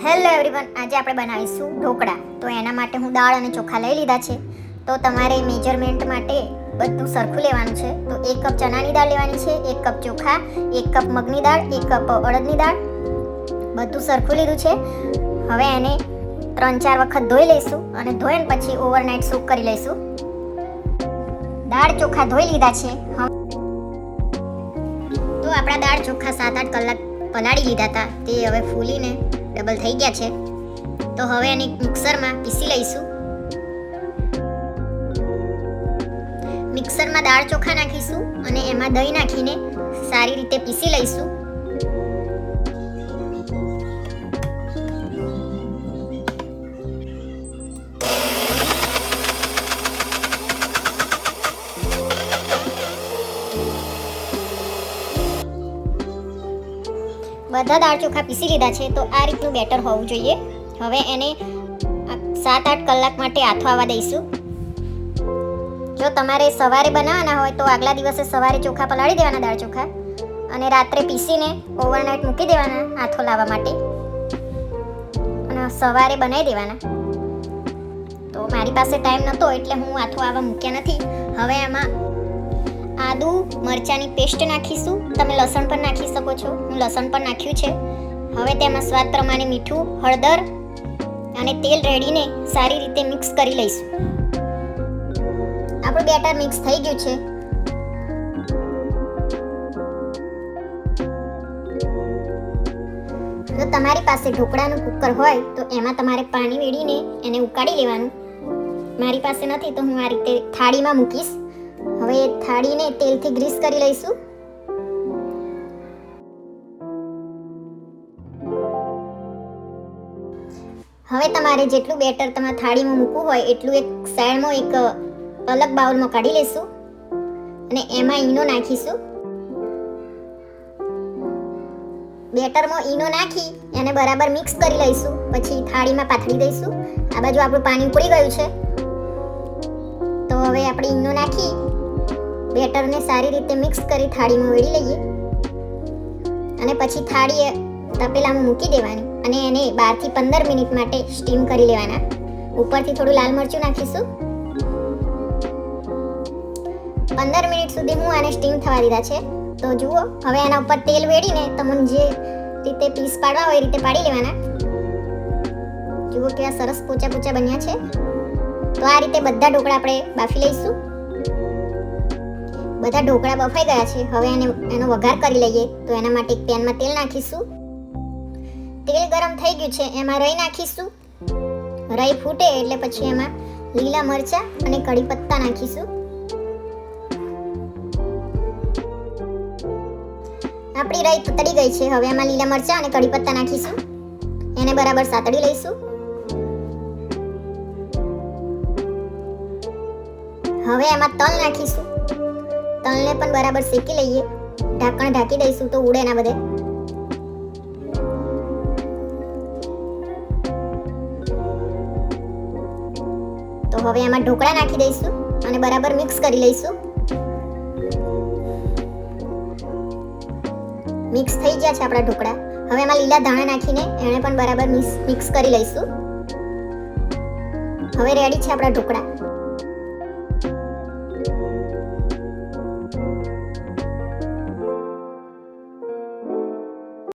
Hello everyone, આજે આપણે બનાવીશું ઢોકળા. તો એના માટે હું દાળ અને ચોખા લઈ લીધા છે. તો તમારે મેજરમેન્ટ માટે બધું સરખું લેવાનું છે. તો 1 કપ ચણાની દાળ લેવાની છે, 1 કપ ચોખા, 1 કપ મગની દાળ, 1 કપ અડદની દાળ, બધું સરખું લીધું છે. હવે એને 3-4 વખત ધોઈ લઈશું અને ધોઈને પછી ઓવરનાઇટ સોક કરી લઈશું. દાળ ચોખા ધોઈ લીધા છે. તો આપણા દાળ ચોખા 7-8 કલાક પલાળી લીધા હતા, તે હવે ફૂલીને ડબલ થઈ ગયા છે. તો હવે એને મિક્સરમાં પીસી લઈશું. મિક્સરમાં દાળ ચોખા નાખીશું અને એમાં દહીં નાખીને સારી રીતે પીસી લઈશું. બધા દાળ ચોખા પીસી લીધા છે. તો આ રીતનું બેટર હોવું જોઈએ. હવે એને 7-8 કલાક માટે આથો આવવા દઈશું. જો તમારે સવારે બનાવવાના હોય તો આગલા દિવસે સવારે ચોખા પલાળી દેવાના, દાળ ચોખા, અને રાત્રે પીસીને ઓવરનાઇટ મૂકી દેવાના આથો લાવવા માટે, અને સવારે બનાવી દેવાના. તો મારી પાસે ટાઈમ નહોતો એટલે હું આથો આવવા મૂક્યા નથી. હવે આમાં આદુ મરચાની પેસ્ટ નાખીશું. તમે લસણ પણ નાખી શકો છો. હું લસણ પણ નાખ્યું છે. હવે તેમાં સ્વાદ પ્રમાણે મીઠું, હળદર અને તેલ રેડીને સારી રીતે મિક્સ કરી લઈશું. આપણું બેટર મિક્સ થઈ ગયું છે. જો તમારી પાસે ઢોકળાનું કુકર હોય તો એમાં તમારે પાણી વેડીને એને ઉકાળી લેવાનું. મારી પાસે નથી તો હું આ રીતે થાળીમાં મૂકીશ. હવે થાળીને તેલથી ગ્રીસ કરી લઈશું. હવે તમારે જેટલું બેટર તમારા થાળીમાં મૂકવું હોય એટલું એક સાઈડમાં એક અલગ બાઉલમાં કાઢી લઈશું અને એમાં ઈનો નાખીશું. બેટરમાં ઈનો નાખી એને બરાબર મિક્સ કરી લઈશું. પછી થાળીમાં પાથરી દઈશું. આ બાજુ આપણું પાણી ઉકળી ગયું છે. તો હવે આપણે ઈનો નાખી બેટરને સારી રીતે મિક્સ કરી થાળીમાં વેડી લઈએ અને પછી થાળી તપેલામાં મૂકી દેવાની અને એને 12 થી 15 મિનિટ માટે સ્ટીમ કરી લેવાના. ઉપરથી થોડું લાલ મરચું નાખીશું. 15 મિનિટ સુધી હું આને સ્ટીમ થવા દીધા છે. તો જુઓ, હવે એના ઉપર તેલ વેડીને તમને જે રીતે પીસ પાડવા હોય એ રીતે પાડી લેવાના. જુઓ કેવા સરસ પોચા પોચા બન્યા છે. તો આ રીતે બધા ઢોકળા આપણે બાફી લઈશું. બધા ઢોકળા બફાઈ ગયા છે. હવે એનો વઘાર કરી લઈએ. તો એના માટે એક પેનમાં તેલ નાખીશું. તેલ ગરમ થઈ ગયું છે. એમાં રાઈ નાખીશું. રાઈ ફૂટે એટલે પછી એમાં લીલા મરચાં અને કડી પત્તા નાખીશું. આપણી રાઈ તળી ગઈ છે. હવે એમાં લીલા મરચાં અને કડી પત્તા નાખીશું. એને બરાબર સાતળી લઈશું. હવે એમાં તલ નાખીશું. તલને પણ બરાબર શેકી લઈએ. ઢાંકણ ઢાંકી દઈશું તો ઉડે ના બધે. તો હવે એમાં ઢોકળા નાખી દઈશું અને બરાબર મિક્સ કરી લઈશું. મિક્સ થઈ ગયા છે આપણા ઢોકળા. હવે એમાં લીલા ધાણા નાખીને એને પણ બરાબર મિક્સ કરી લઈશું. હવે રેડી છે આપણા ઢોકળા.